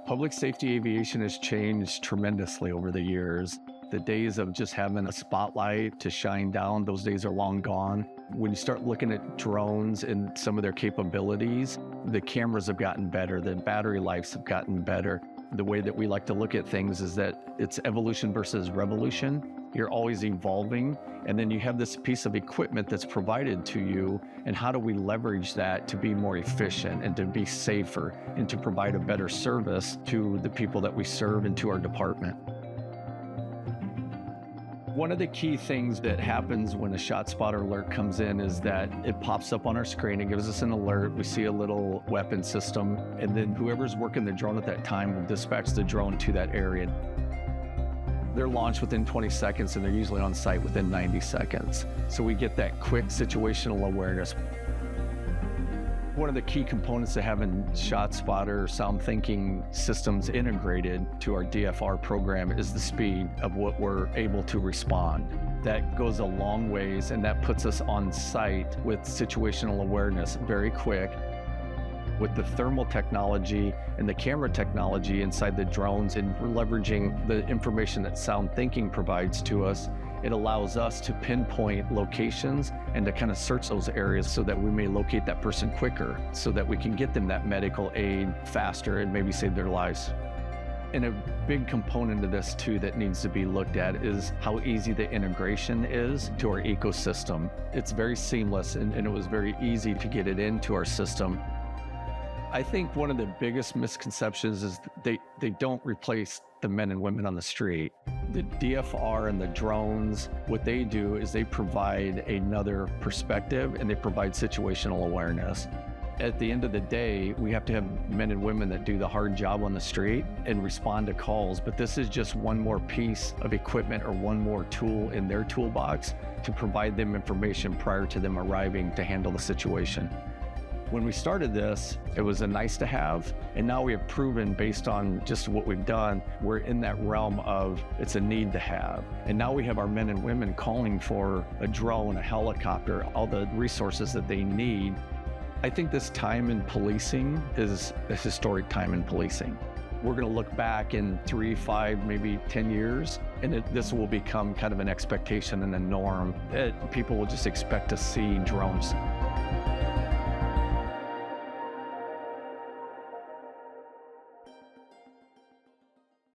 Public safety aviation has changed tremendously over the years. The days of just having a spotlight to shine down, those days are long gone. When you start looking at drones and some of their capabilities, the cameras have gotten better, the battery lives have gotten better. The way that we like to look at things is that it's evolution versus revolution. You're always evolving, and then you have this piece of equipment that's provided to you, and how do we leverage that to be more efficient and to be safer and to provide a better service to the people that we serve and to our department. One of the key things that happens when a ShotSpotter alert comes in is that it pops up on our screen. It gives us an alert. We see a little weapon system, and then whoever's working the drone at that time will dispatch the drone to that area. They're launched within 20 seconds, and they're usually on site within 90 seconds. So we get that quick situational awareness. One of the key components to having ShotSpotter sound thinking systems integrated to our DFR program is the speed of what we're able to respond. That goes a long ways, and that puts us on site with situational awareness very quick. With the thermal technology and the camera technology inside the drones, and we're leveraging the information that sound thinking provides to us, it allows us to pinpoint locations and to kind of search those areas so that we may locate that person quicker, so that we can get them that medical aid faster and maybe save their lives. And a big component of this too that needs to be looked at is how easy the integration is to our ecosystem. It's very seamless, and it was very easy to get it into our system. I think one of the biggest misconceptions is they don't replace the men and women on the street. The DFR and the drones, what they do is they provide another perspective, and they provide situational awareness. At the end of the day, we have to have men and women that do the hard job on the street and respond to calls, but this is just one more piece of equipment or one more tool in their toolbox to provide them information prior to them arriving to handle the situation. When we started this, it was a nice to have, and now we have proven based on just what we've done, we're in that realm of it's a need to have. And now we have our men and women calling for a drone, a helicopter, all the resources that they need. I think this time in policing is a historic time in policing. We're going to look back in 3, 5, maybe 10 years, and this will become kind of an expectation and a norm that people will just expect to see drones.